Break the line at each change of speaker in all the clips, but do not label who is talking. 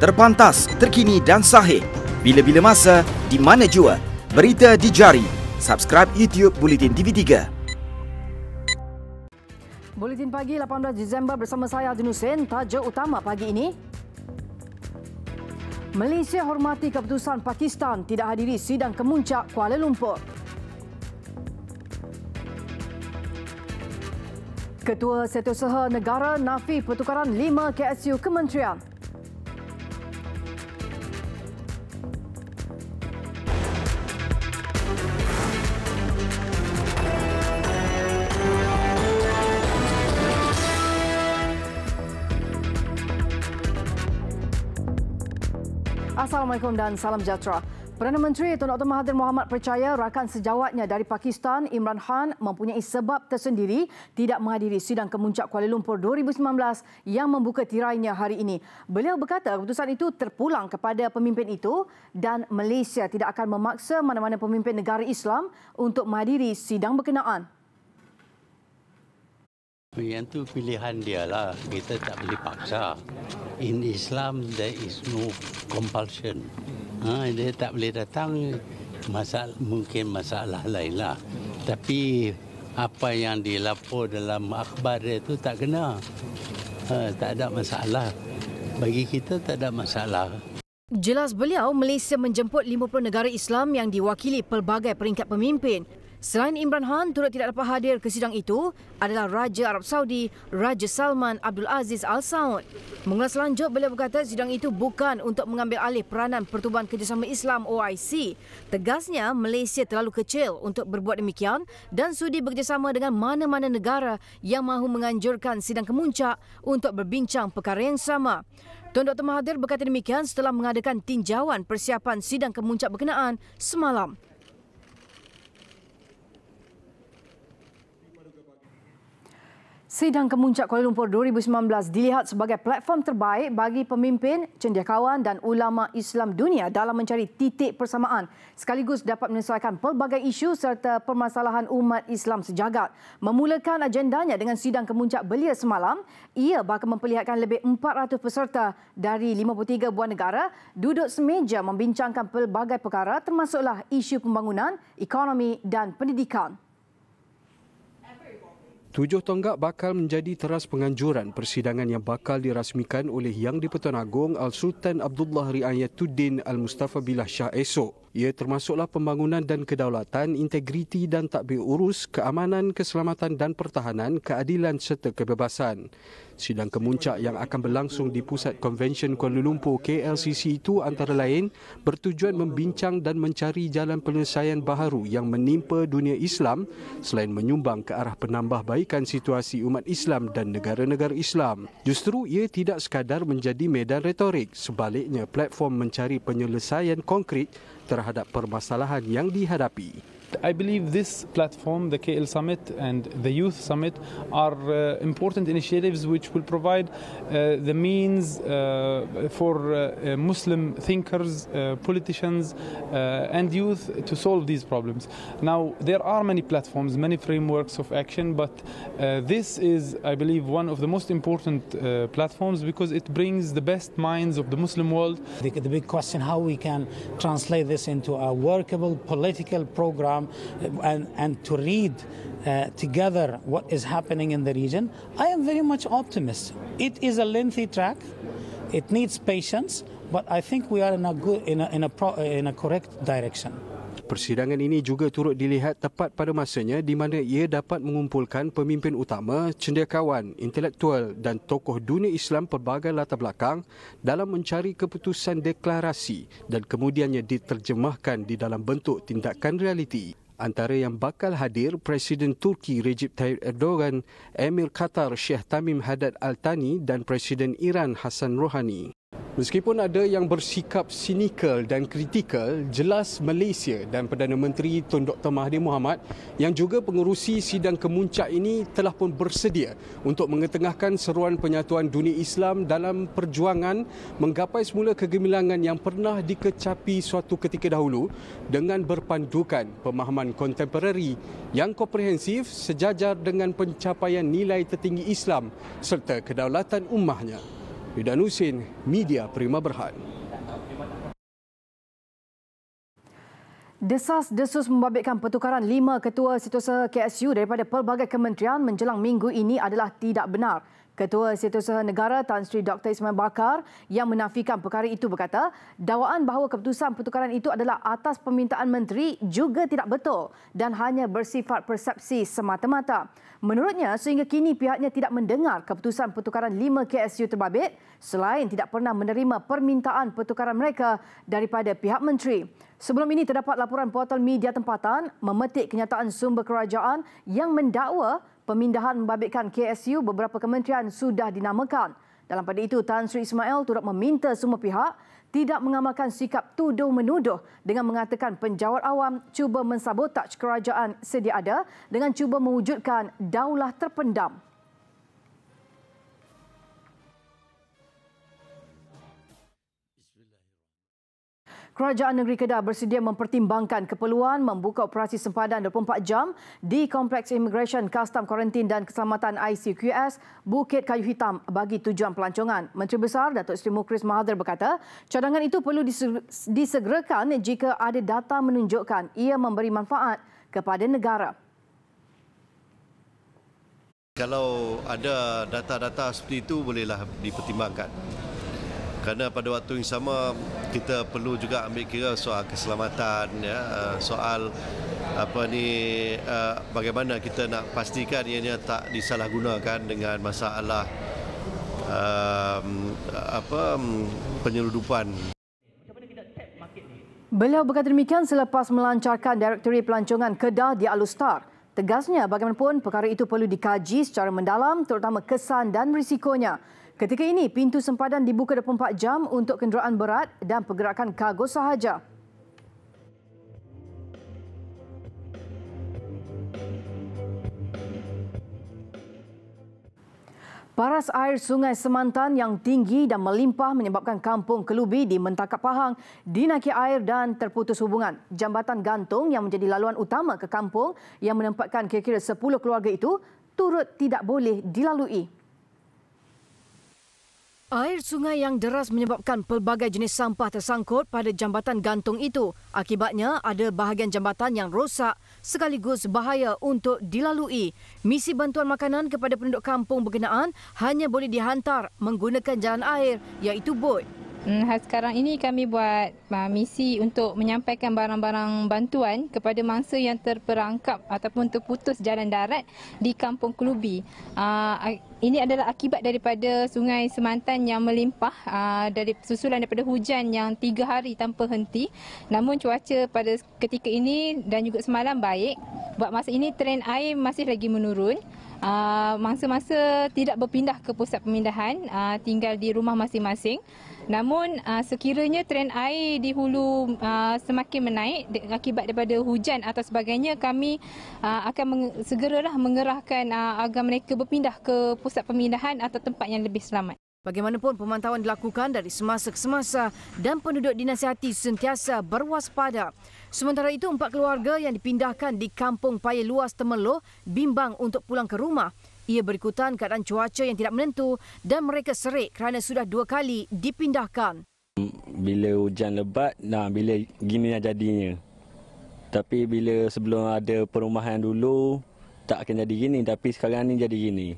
Terpantas, terkini dan sahih. Bila-bila masa, di mana jua. Berita di jari. Subscribe YouTube Bulletin TV3.
Buletin pagi 18 Disember bersama saya Azin Hussein. Tajuk utama pagi ini: Malaysia hormati keputusan Pakistan tidak hadiri sidang kemuncak Kuala Lumpur. Ketua Setiausaha Negara nafi pertukaran 5 KSU Kementerian. Assalamualaikum dan salam sejahtera. Perdana Menteri Tun Dr. Mahathir Mohamad percaya rakan sejawatnya dari Pakistan, Imran Khan, mempunyai sebab tersendiri tidak menghadiri sidang kemuncak Kuala Lumpur 2019 yang membuka tirainya hari ini. Beliau berkata keputusan itu terpulang kepada pemimpin itu dan Malaysia tidak akan memaksa mana-mana pemimpin negara Islam untuk menghadiri sidang berkenaan.
Yang tu pilihan dia lah, kita tak boleh paksa. In Islam there is no compulsion. Dia tak boleh datang, mungkin masalah lain lah. Tapi apa yang dilapor dalam akhbar dia tu tak kena. Tak ada masalah. Bagi kita tak ada masalah.
Jelas beliau, Malaysia menjemput 50 negara Islam yang diwakili pelbagai peringkat pemimpin. Selain Imran Khan, turut tidak dapat hadir ke sidang itu adalah Raja Arab Saudi, Raja Salman Abdul Aziz Al Saud. Mengulas lanjut, beliau berkata sidang itu bukan untuk mengambil alih peranan Pertubuhan Kerjasama Islam OIC. Tegasnya, Malaysia terlalu kecil untuk berbuat demikian dan sudi bekerjasama dengan mana-mana negara yang mahu menganjurkan sidang kemuncak untuk berbincang perkara yang sama. Tun Dr. Mahathir berkata demikian setelah mengadakan tinjauan persiapan sidang kemuncak berkenaan semalam. Sidang Kemuncak Kuala Lumpur 2019 dilihat sebagai platform terbaik bagi pemimpin, cendekiawan dan ulama Islam dunia dalam mencari titik persamaan sekaligus dapat menyelesaikan pelbagai isu serta permasalahan umat Islam sejagat. Memulakan agendanya dengan sidang kemuncak belia semalam, ia bakal memperlihatkan lebih 400 peserta dari 53 buah negara duduk semeja membincangkan pelbagai perkara termasuklah isu pembangunan, ekonomi dan pendidikan.
7 tonggak bakal menjadi teras penganjuran persidangan yang bakal dirasmikan oleh Yang di-Pertuan Agong Al-Sultan Abdullah Riayatuddin Al-Mustafa Billah Shah esok. Ia termasuklah pembangunan dan kedaulatan, integriti dan tadbir urus, keamanan, keselamatan dan pertahanan, keadilan serta kebebasan. Sidang kemuncak yang akan berlangsung di Pusat Konvensyen Kuala Lumpur KLCC itu antara lain bertujuan membincang dan mencari jalan penyelesaian baharu yang menimpa dunia Islam selain menyumbang ke arah penambahbaikan situasi umat Islam dan negara-negara Islam. Justru ia tidak sekadar menjadi medan retorik, sebaliknya platform mencari penyelesaian konkret terhadap permasalahan yang dihadapi.
I believe this platform, the KL Summit and the Youth Summit, are important initiatives which will provide the means for Muslim thinkers, politicians and youth to solve these problems. Now, there are many platforms, many frameworks of action, but this is, I believe, one of the most important platforms because it brings the best minds of the Muslim world.
The big question, how we can translate this into a workable political program and to read together what is happening in the region. I am very much optimistic. It is a lengthy track. It needs patience, but I think we are in a correct direction.
Persidangan ini juga turut dilihat tepat pada masanya di mana ia dapat mengumpulkan pemimpin utama, cendekiawan, intelektual dan tokoh dunia Islam pelbagai latar belakang dalam mencari keputusan deklarasi dan kemudiannya diterjemahkan di dalam bentuk tindakan realiti. Antara yang bakal hadir Presiden Turki Recep Tayyip Erdogan, Emir Qatar Sheikh Tamim Haddad Al Thani dan Presiden Iran Hassan Rouhani. Meskipun ada yang bersikap sinikal dan kritikal, jelas Malaysia dan Perdana Menteri Tun Dr. Mahathir Mohamad yang juga pengerusi sidang kemuncak ini telah pun bersedia untuk mengetengahkan seruan penyatuan dunia Islam dalam perjuangan menggapai semula kegemilangan yang pernah dikecapi suatu ketika dahulu dengan berpandukan pemahaman kontemporari yang komprehensif sejajar dengan pencapaian nilai tertinggi Islam serta kedaulatan ummahnya. Ridan Husin, Media Prima Berhad.
Desas-desus membabitkan pertukaran 5 ketua setiausaha KSU daripada pelbagai kementerian menjelang minggu ini adalah tidak benar. Ketua Setiausaha Negara Tan Sri Dr. Ismail Bakar yang menafikan perkara itu berkata, dakwaan bahawa keputusan pertukaran itu adalah atas permintaan menteri juga tidak betul dan hanya bersifat persepsi semata-mata. Menurutnya, sehingga kini pihaknya tidak mendengar keputusan pertukaran 5 KSU terbabit selain tidak pernah menerima permintaan pertukaran mereka daripada pihak menteri. Sebelum ini terdapat laporan portal media tempatan memetik kenyataan sumber kerajaan yang mendakwa pemindahan membabitkan KSU beberapa kementerian sudah dinamakan. Dalam pada itu, Tan Sri Ismail turut meminta semua pihak tidak mengamalkan sikap tuduh-menuduh dengan mengatakan penjawat awam cuba mensabotaj kerajaan sedia ada dengan cuba mewujudkan daulah terpendam. Kerajaan Negeri Kedah bersedia mempertimbangkan keperluan membuka operasi sempadan 24 jam di Kompleks Immigration, Custom, Kuarantin dan Keselamatan ICQS Bukit Kayu Hitam bagi tujuan pelancongan. Menteri Besar Datuk Seri Mukhris Mahathir berkata, cadangan itu perlu disegerakan jika ada data menunjukkan ia memberi manfaat kepada negara.
Kalau ada data-data seperti itu, bolehlah dipertimbangkan. Kerana pada waktu yang sama kita perlu juga ambil kira soal keselamatan, ya, soal bagaimana kita nak pastikan ianya tak disalahgunakan dengan masalah penyeludupan.
Beliau berkata demikian selepas melancarkan Direktori Pelancongan Kedah di Alustar. Tegasnya, bagaimanapun perkara itu perlu dikaji secara mendalam terutama kesan dan risikonya. Ketika ini, pintu sempadan dibuka 24 jam untuk kenderaan berat dan pergerakan kargo sahaja. Paras air Sungai Semantan yang tinggi dan melimpah menyebabkan kampung Kelubi di Mentakap Pahang dinaiki air dan terputus hubungan. Jambatan gantung yang menjadi laluan utama ke kampung yang menempatkan kira-kira 10 keluarga itu turut tidak boleh dilalui. Air sungai yang deras menyebabkan pelbagai jenis sampah tersangkut pada jambatan gantung itu. Akibatnya, ada bahagian jambatan yang rosak sekaligus bahaya untuk dilalui. Misi bantuan makanan kepada penduduk kampung berkenaan hanya boleh dihantar menggunakan jalan air iaitu bot.
Sekarang ini kami buat misi untuk menyampaikan barang-barang bantuan kepada mangsa yang terperangkap ataupun terputus jalan darat di Kampung Kelubi. Ini adalah akibat daripada Sungai Semantan yang melimpah dari susulan daripada hujan yang 3 hari tanpa henti. Namun cuaca pada ketika ini dan juga semalam baik. Buat masa ini trend air masih lagi menurun. Mangsa-mangsa tidak berpindah ke pusat pemindahan, tinggal di rumah masing-masing. Namun sekiranya trend air di hulu semakin menaik akibat daripada hujan atau sebagainya, kami akan segeralah mengerahkan agar mereka berpindah ke pusat pemindahan atau tempat yang lebih selamat.
Bagaimanapun pemantauan dilakukan dari semasa ke semasa dan penduduk dinasihati sentiasa berwaspada. Sementara itu, 4 keluarga yang dipindahkan di Kampung Paya Luas Temerloh bimbang untuk pulang ke rumah. Ia berikutan keadaan cuaca yang tidak menentu dan mereka serik kerana sudah 2 kali dipindahkan.
Bila hujan lebat, bila gini jadinya. Tapi bila sebelum ada perumahan dulu, tak akan jadi gini. Tapi sekarang ni jadi gini.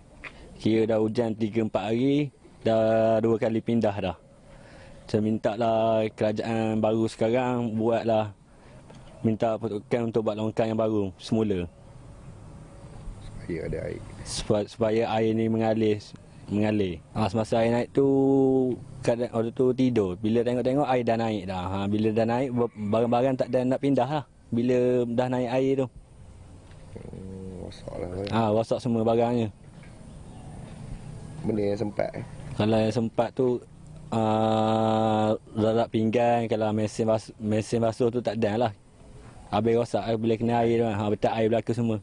Kira dah hujan 3-4 hari, dah 2 kali pindah dah. Saya minta lah kerajaan baru sekarang buatlah, minta pertukaran untuk buat longkang yang baru semula.
Supaya ada air.
Supaya air ni mengalir. Semasa air naik tu, kadang waktu tu tidur. Bila tengok-tengok air dah naik dah. Bila dah naik, barang-barang tak ada nak pindah lah. Bila dah naik air tu.
Rosak lah.
Rosak semua barangnya.
Benda yang sempat.
Kalau yang sempat tu, rarak pinggan, kalau mesin basuh tu tak ada lah. Habis rosak bila kena air tu. Betul air berlaku semua.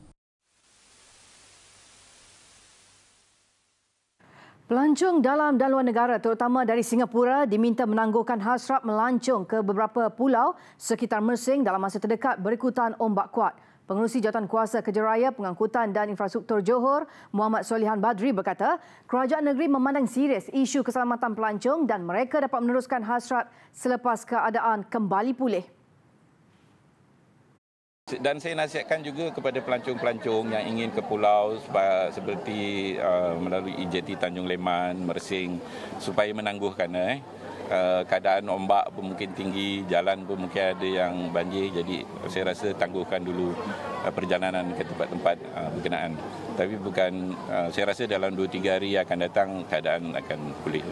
Pelancong dalam dan luar negara terutama dari Singapura diminta menangguhkan hasrat melancong ke beberapa pulau sekitar Mersing dalam masa terdekat berikutan ombak kuat. Pengerusi Jawatankuasa Kerja Pengangkutan dan Infrastruktur Johor, Muhammad Solihan Badri berkata, kerajaan negeri memandang serius isu keselamatan pelancong dan mereka dapat meneruskan hasrat selepas keadaan kembali pulih.
Dan saya nasihatkan juga kepada pelancong-pelancong yang ingin ke pulau seperti melalui JT Tanjung Leman, Mersing, supaya menangguhkan keadaan ombak pun mungkin tinggi, jalan pun mungkin ada yang banjir, jadi saya rasa tangguhkan dulu perjalanan ke tempat-tempat berkenaan. Tapi bukan, saya rasa dalam 2-3 hari akan datang keadaan akan pulih.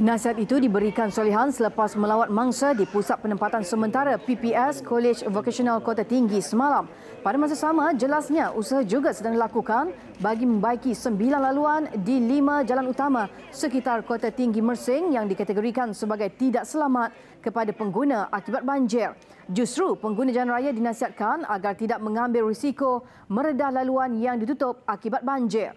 Nasihat itu diberikan Solihan selepas melawat mangsa di Pusat Penempatan Sementara PPS College Vocational Kota Tinggi semalam. Pada masa sama, jelasnya usaha juga sedang dilakukan bagi membaiki 9 laluan di 5 jalan utama sekitar Kota Tinggi Mersing yang dikategorikan sebagai tidak selamat kepada pengguna akibat banjir. Justru pengguna jalan raya dinasihatkan agar tidak mengambil risiko meredah laluan yang ditutup akibat banjir.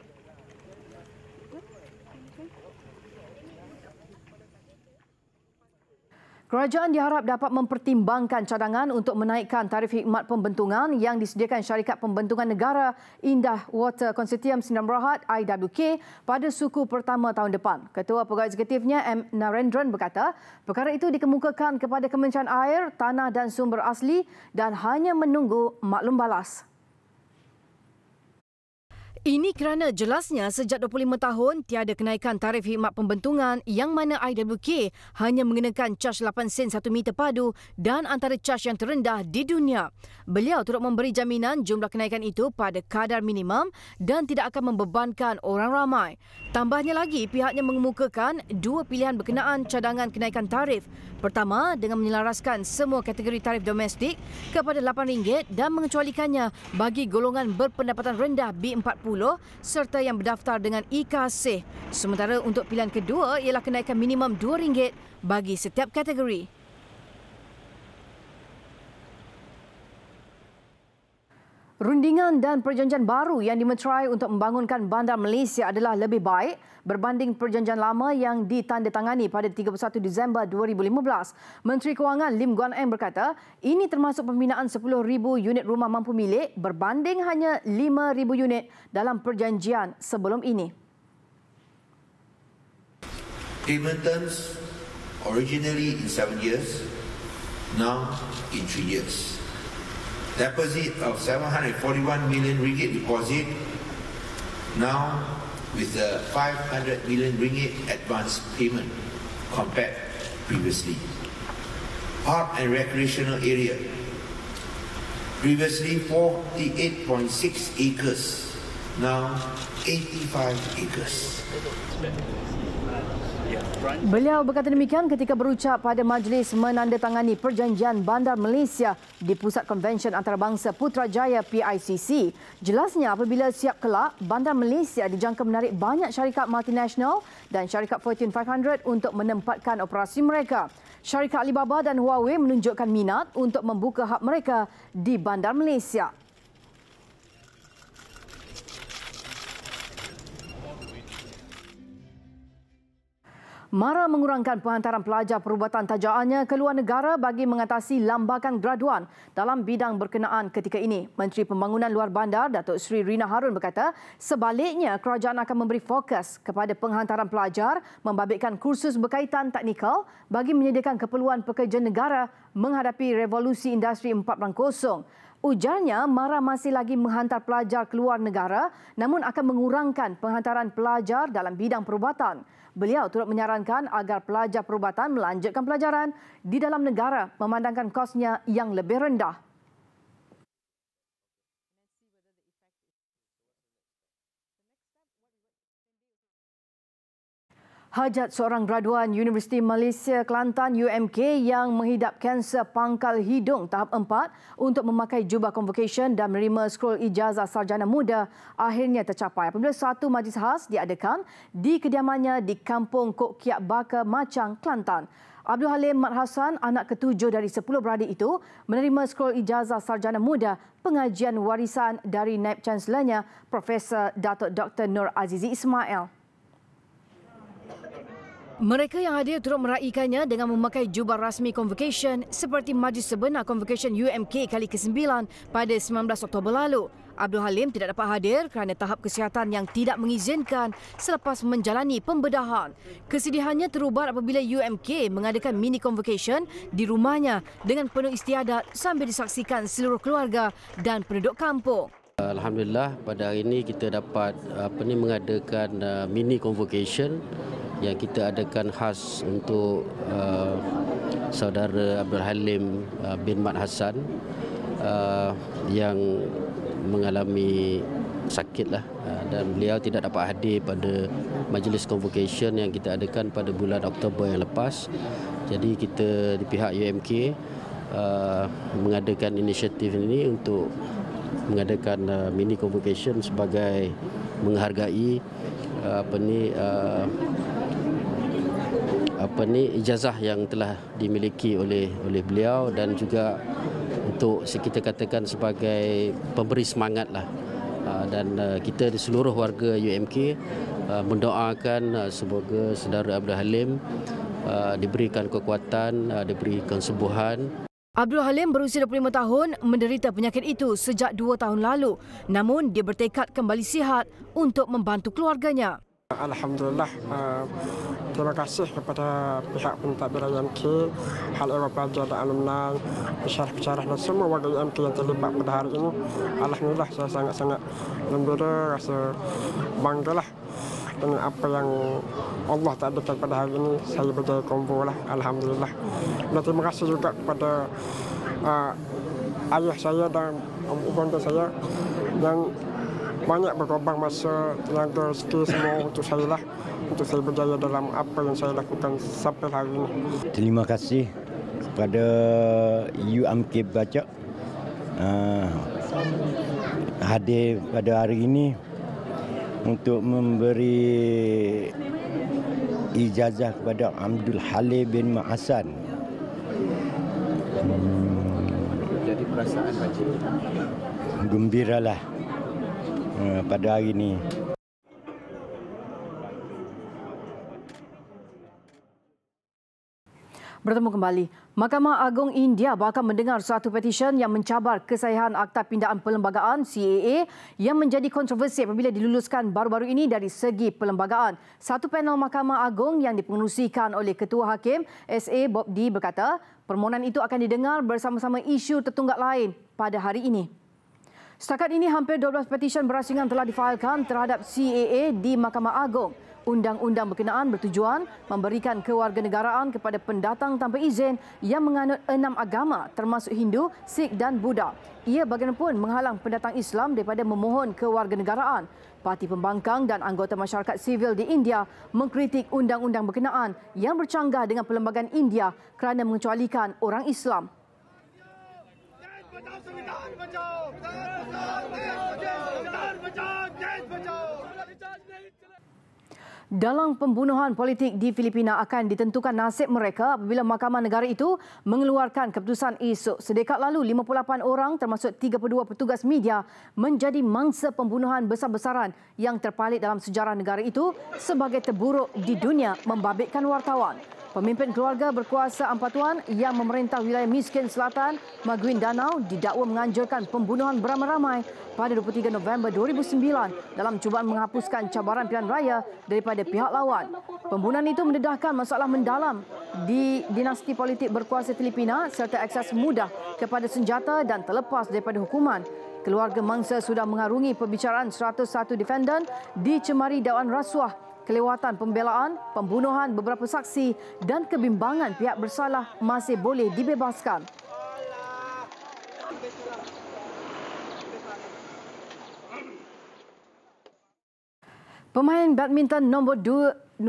Kerajaan diharap dapat mempertimbangkan cadangan untuk menaikkan tarif khidmat pembentungan yang disediakan Syarikat Pembentungan Negara Indah Water Consortium Sdn Bhd IWK pada suku pertama tahun depan. Ketua Pegawai Eksekutifnya M. Narendran berkata, perkara itu dikemukakan kepada Kementerian Air, Tanah dan Sumber Asli dan hanya menunggu maklum balas. Ini kerana jelasnya sejak 25 tahun tiada kenaikan tarif khidmat pembentungan yang mana IWK hanya mengenakan caj 8 sen 1 meter padu dan antara caj yang terendah di dunia. Beliau turut memberi jaminan jumlah kenaikan itu pada kadar minimum dan tidak akan membebankan orang ramai. Tambahnya lagi, pihaknya mengemukakan 2 pilihan berkenaan cadangan kenaikan tarif. Pertama, dengan menyelaraskan semua kategori tarif domestik kepada RM8 dan mengecualikannya bagi golongan berpendapatan rendah B40 serta yang berdaftar dengan IKASih. Sementara untuk pilihan kedua ialah kenaikan minimum RM2 bagi setiap kategori. Rundingan dan perjanjian baru yang dimeterai untuk membangunkan bandar Malaysia adalah lebih baik berbanding perjanjian lama yang ditandatangani pada 31 Disember 2015. Menteri Kewangan Lim Guan Eng berkata, ini termasuk pembinaan 10,000 unit rumah mampu milik berbanding hanya 5,000 unit dalam perjanjian sebelum ini.
Payment terms originally in 7 years, now in 3 years. Deposit of 741 million ringgit deposit, now with the 500 million ringgit advance payment compared previously. Park and recreational area, previously 48.6 acres, now 85 acres.
Beliau berkata demikian ketika berucap pada majlis menandatangani perjanjian Bandar Malaysia di Pusat Konvensyen Antarabangsa Putrajaya PICC. Jelasnya apabila siap kelak, Bandar Malaysia dijangka menarik banyak syarikat multinasional dan syarikat Fortune 500 untuk menempatkan operasi mereka. Syarikat Alibaba dan Huawei menunjukkan minat untuk membuka hub mereka di Bandar Malaysia. MARA mengurangkan penghantaran pelajar perubatan tajaannya ke luar negara bagi mengatasi lambakan graduan dalam bidang berkenaan ketika ini. Menteri Pembangunan Luar Bandar, Datuk Seri Rina Harun berkata, sebaliknya kerajaan akan memberi fokus kepada penghantaran pelajar membabitkan kursus berkaitan teknikal bagi menyediakan keperluan pekerja negara menghadapi revolusi industri 4.0. Ujarnya, MARA masih lagi menghantar pelajar keluar negara namun akan mengurangkan penghantaran pelajar dalam bidang perubatan. Beliau turut menyarankan agar pelajar perubatan melanjutkan pelajaran di dalam negara memandangkan kosnya yang lebih rendah. Hajat seorang graduan Universiti Malaysia Kelantan UMK yang menghidap kanser pangkal hidung tahap 4 untuk memakai jubah convocation dan menerima scroll ijazah sarjana muda akhirnya tercapai apabila satu majlis khas diadakan di kediamannya di Kampung Kok Kiat Baka, Machang, Kelantan. Abdul Halim Mat Hassan, anak ketujuh dari 10 beradik itu, menerima scroll ijazah sarjana muda pengajian warisan dari Naib Chancelornya Profesor Datuk Dr. Nur Azizi Ismail. Mereka yang hadir turut meraihkannya dengan memakai jubah rasmi convocation seperti Majlis Sebenar Convocation UMK kali ke-9 pada 19 Oktober lalu. Abdul Halim tidak dapat hadir kerana tahap kesihatan yang tidak mengizinkan selepas menjalani pembedahan. Kesedihannya terubat apabila UMK mengadakan mini convocation di rumahnya dengan penuh istiadat sambil disaksikan seluruh keluarga dan penduduk kampung.
Alhamdulillah pada hari ini kita dapat mengadakan mini convocation yang kita adakan khas untuk saudara Abdul Halim bin Mat Hassan yang mengalami sakitlah dan beliau tidak dapat hadir pada majlis convocation yang kita adakan pada bulan Oktober yang lepas. Jadi kita di pihak UMK mengadakan inisiatif ini untuk mengadakan mini convocation sebagai menghargai ijazah yang telah dimiliki oleh beliau dan juga untuk kita katakan sebagai pemberi semangatlah. Dan kita di seluruh warga UMK mendoakan semoga saudara Abdul Halim diberikan kekuatan, diberikan kesembuhan.
Abdul Halim berusia 25 tahun menderita penyakit itu sejak 2 tahun lalu. Namun dia bertekad kembali sihat untuk membantu keluarganya.
Alhamdulillah, terima kasih kepada pihak pentadbir UMK, Hal Ehwal Pelajar dan Alumni, pensyarah-pensyarah dan semua warga UMK yang terlibat pada hari ini. Alhamdulillah, saya sangat-sangat gembira, rasa banggalah dengan apa yang Allah takdirkan pada hari ini. Saya berjaya konvo lah, Alhamdulillah. Dan terima kasih juga kepada ayah saya dan ibu saya yang banyak berkorban masa, tenaga, rezeki semua untuk saya lah, untuk saya berjaya dalam apa yang saya lakukan sampai hari ini.
Terima kasih kepada UMK Bacak hadir pada hari ini untuk memberi ijazah kepada Abdul Halim bin Mat Hassan.
Jadi perasaan Pakcik?
Gembiralah pada hari ini.
Bertemu kembali. Mahkamah Agung India bakal mendengar suatu petisyen yang mencabar kesahihan Akta Pindaan Perlembagaan CAA yang menjadi kontroversi apabila diluluskan baru-baru ini dari segi perlembagaan. Satu panel Mahkamah Agung yang dipengerusikan oleh Ketua Hakim SA Bob D berkata permohonan itu akan didengar bersama-sama isu tertunggak lain pada hari ini. Setakat ini hampir 12 petisyen berasingan telah difailkan terhadap CAA di Mahkamah Agung. Undang-undang berkenaan bertujuan memberikan kewarganegaraan kepada pendatang tanpa izin yang menganut 6 agama termasuk Hindu, Sikh dan Buddha. Ia bagaimanapun menghalang pendatang Islam daripada memohon kewarganegaraan. Parti Pembangkang dan anggota masyarakat sivil di India mengkritik undang-undang berkenaan yang bercanggah dengan Perlembagaan India kerana mengecualikan orang Islam. Dalang pembunuhan politik di Filipina akan ditentukan nasib mereka apabila Mahkamah Negara itu mengeluarkan keputusan esok. Sedekat lalu, 58 orang termasuk 32 petugas media menjadi mangsa pembunuhan besar-besaran yang terpalit dalam sejarah negara itu sebagai terburuk di dunia membabitkan wartawan. Pemimpin keluarga berkuasa Ampatuan yang memerintah wilayah miskin selatan Maguin Danau didakwa menganjurkan pembunuhan beramai-ramai pada 23 November 2009 dalam cubaan menghapuskan cabaran pilihan raya daripada pihak lawan. Pembunuhan itu mendedahkan masalah mendalam di dinasti politik berkuasa Filipina serta akses mudah kepada senjata dan terlepas daripada hukuman. Keluarga mangsa sudah mengarungi perbicaraan 101 defendant dicemari dakwaan rasuah, kelewatan pembelaan, pembunuhan beberapa saksi dan kebimbangan pihak bersalah masih boleh dibebaskan. Pemain badminton nombor 2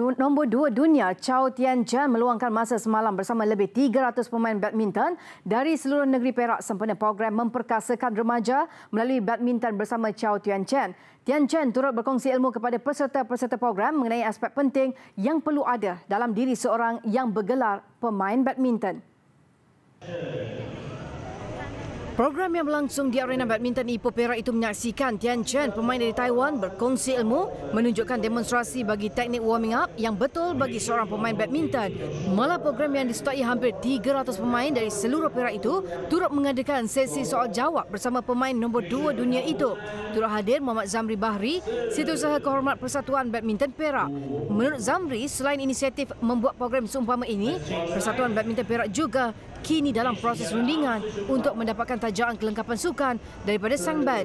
dunia Chao Tian-Chen meluangkan masa semalam bersama lebih 300 pemain badminton dari seluruh negeri Perak sempena program memperkasakan remaja melalui badminton bersama Chao Tian-Chen. Tian-Chen turut berkongsi ilmu kepada peserta-peserta program mengenai aspek penting yang perlu ada dalam diri seorang yang bergelar pemain badminton. Program yang berlangsung di arena badminton Ipoh Perak itu menyaksikan Tian Chen, pemain dari Taiwan, berkongsi ilmu, menunjukkan demonstrasi bagi teknik warming up yang betul bagi seorang pemain badminton. Malah program yang disertai hampir 300 pemain dari seluruh Perak itu turut mengadakan sesi soal jawab bersama pemain nombor 2 dunia itu. Turut hadir Muhammad Zamri Bahri, Setiausaha Kehormat Persatuan Badminton Perak. Menurut Zamri, selain inisiatif membuat program seumpama ini, Persatuan Badminton Perak juga kini dalam proses rundingan untuk mendapatkan tajaan kelengkapan sukan daripada Sang Ban.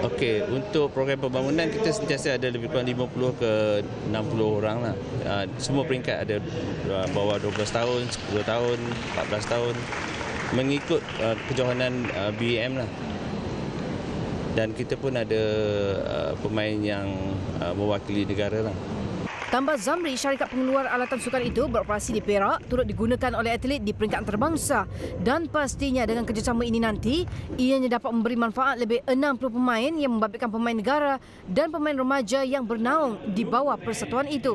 Okey, untuk program pembangunan kita sentiasa ada lebih kurang 50 ke 60 orang lah. Semua peringkat ada bawah 12 tahun, 10 tahun, 14 tahun mengikut kejohanan BEM lah. Dan kita pun ada pemain yang mewakili negara lah.
Tambah Zamri, syarikat pengeluar alatan sukan itu beroperasi di Perak turut digunakan oleh atlet di peringkat antarabangsa dan pastinya dengan kerjasama ini nanti ianya dapat memberi manfaat lebih 60 pemain yang membabitkan pemain negara dan pemain remaja yang bernaung di bawah persatuan itu.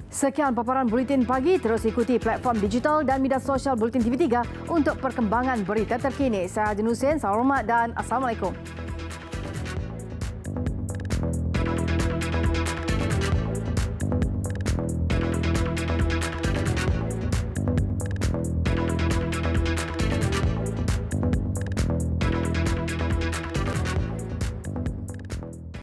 Sekian paparan Buletin Pagi. Terus ikuti platform digital dan media sosial Buletin TV3 untuk perkembangan berita terkini. Saya Haji Hussein, salam hormat dan Assalamualaikum.